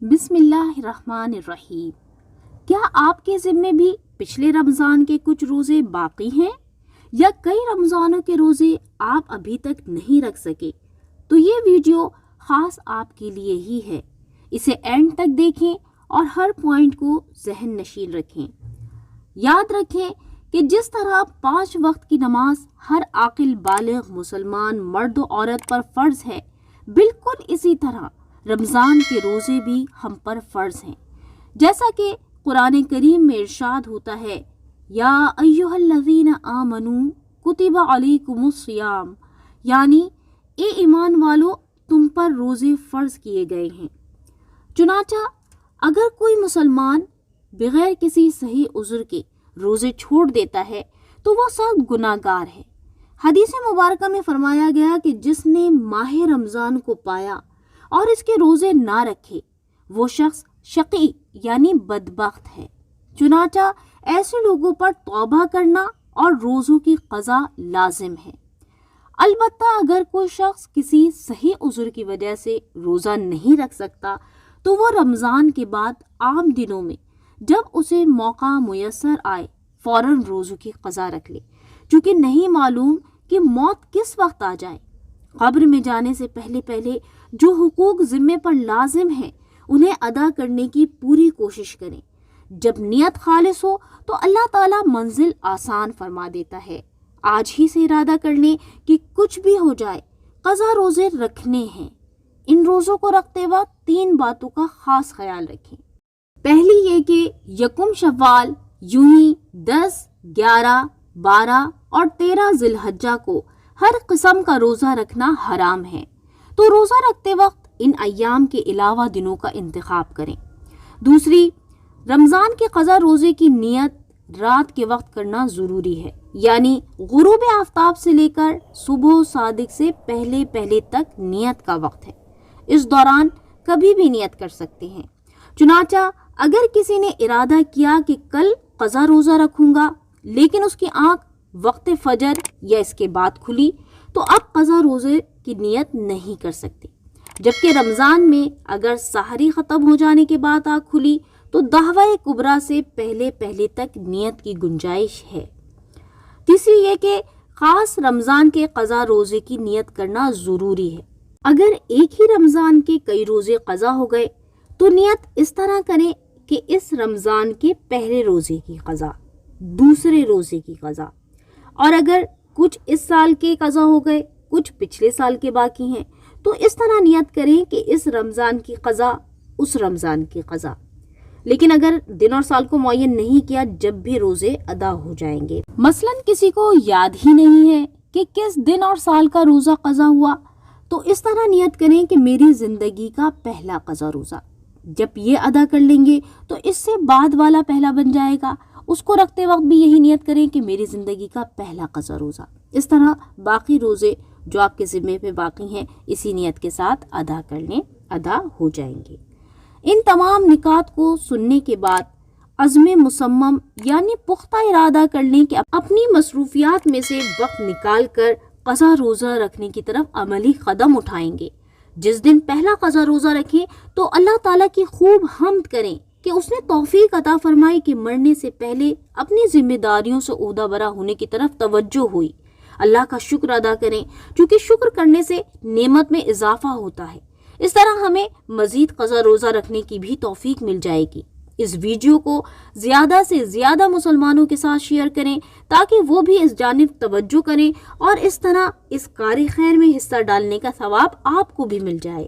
بسم اللہ الرحمن الرحیم۔ کیا آپ کے ذمے بھی پچھلے رمضان کے کچھ روزے باقی ہیں یا کئی رمضانوں کے روزے آپ ابھی تک نہیں رکھ سکے؟ تو یہ ویڈیو خاص آپ کے لیے ہی ہے، اسے اینڈ تک دیکھیں اور ہر پوائنٹ کو ذہن نشین رکھیں۔ یاد رکھیں کہ جس طرح 5 وقت کی نماز ہر عاقل بالغ مسلمان مرد و عورت پر فرض ہے، بالکل اسی طرح رمضان کے روزے بھی ہم پر فرض ہیں۔ جیسا کہ قرآن کریم میں ارشاد ہوتا ہے، یا ایھا الذین آمنوا کتب علیکم الصیام، یعنی اے ایمان والو تم پر روزے فرض کیے گئے ہیں۔ چنانچہ اگر کوئی مسلمان بغیر کسی صحیح عذر کے روزے چھوڑ دیتا ہے تو وہ سخت گناہ گار ہے۔ حدیث مبارکہ میں فرمایا گیا کہ جس نے ماہ رمضان کو پایا اور اس کے روزے نہ رکھے وہ شخص شقی یعنی بدبخت ہے۔ چنانچہ ایسے لوگوں پر توبہ کرنا اور روزوں کی قضا لازم ہے۔ البتہ اگر کوئی شخص کسی صحیح عذر کی وجہ سے روزہ نہیں رکھ سکتا تو وہ رمضان کے بعد عام دنوں میں جب اسے موقع میسر آئے فوراً روزوں کی قضا رکھ لے، چونکہ نہیں معلوم کہ موت کس وقت آ جائے۔ قبر میں جانے سے پہلے جو حقوق ذمے پر لازم ہیں انہیں ادا کرنے کی پوری کوشش کریں۔ جب نیت خالص ہو تو اللہ تعالیٰ منزل آسان فرما دیتا ہے۔ آج ہی سے ارادہ کر لیں کہ کچھ بھی ہو جائے قضا روزے رکھنے ہیں۔ ان روزوں کو رکھتے وقت 3 باتوں کا خاص خیال رکھیں۔ پہلی یہ کہ یکم شوال یوں ہی 10، 11، 12 اور 13 ذی الحجہ کو ہر قسم کا روزہ رکھنا حرام ہے، تو روزہ رکھتے وقت ان ایام کے علاوہ دنوں کا انتخاب کریں۔ دوسری، رمضان کے قضا روزے کی نیت رات کے وقت کرنا ضروری ہے، یعنی غروب آفتاب سے لے کر صبح صادق سے پہلے تک نیت کا وقت ہے۔ اس دوران کبھی بھی نیت کر سکتے ہیں۔ چنانچہ اگر کسی نے ارادہ کیا کہ کل قضا روزہ رکھوں گا لیکن اس کی آنکھ وقت فجر یا اس کے بعد کھلی تو اب قضا روزے کی نیت نہیں کر سکتے، جبکہ رمضان میں اگر سحری ختم ہو جانے کے بعد آنکھ کھلی تو دعوی کبریٰ سے پہلے تک نیت کی گنجائش ہے۔ تیسری یہ کہ خاص رمضان کے قضا روزے کی نیت کرنا ضروری ہے۔ اگر ایک ہی رمضان کے کئی روزے قضا ہو گئے تو نیت اس طرح کریں کہ اس رمضان کے پہلے روزے کی قضا، دوسرے روزے کی قضا، اور اگر کچھ اس سال کے قضا ہو گئے کچھ پچھلے سال کے باقی ہیں تو اس طرح نیت کریں کہ اس رمضان کی قضا اس رمضان کی قضا، لیکن اگر دن اور سال کو معین نہیں کیا جب بھی روزے ادا ہو جائیں گے۔ مثلا کسی کو یاد ہی نہیں ہے کہ کس دن اور سال کا روزہ قضا ہوا تو اس طرح نیت کریں کہ میری زندگی کا پہلا قضا روزہ، جب یہ ادا کر لیں گے تو اس سے بعد والا پہلا بن جائے گا، اس کو رکھتے وقت بھی یہی نیت کریں کہ میری زندگی کا پہلا قضا روزہ۔ اس طرح باقی روزے جو آپ کے ذمے پہ باقی ہیں اسی نیت کے ساتھ ادا کر لیں، ادا ہو جائیں گے۔ ان تمام نکات کو سننے کے بعد عزم مصمم یعنی پختہ ارادہ کر لیں کہ اپنی مصروفیات میں سے وقت نکال کر قضا روزہ رکھنے کی طرف عملی قدم اٹھائیں گے۔ جس دن پہلا قضا روزہ رکھیں تو اللہ تعالیٰ کی خوب حمد کریں کہ اس نے توفیق عطا فرمائی کہ مرنے سے پہلے اپنی ذمہ داریوں سے عہدہ برا ہونے کی طرف توجہ ہوئی۔ اللہ کا شکر ادا کریں، چونکہ شکر کرنے سے نعمت میں اضافہ ہوتا ہے۔ اس طرح ہمیں مزید قضا روزہ رکھنے کی بھی توفیق مل جائے گی۔ اس ویڈیو کو زیادہ سے زیادہ مسلمانوں کے ساتھ شیئر کریں تاکہ وہ بھی اس جانب توجہ کریں اور اس طرح اس کار خیر میں حصہ ڈالنے کا ثواب آپ کو بھی مل جائے۔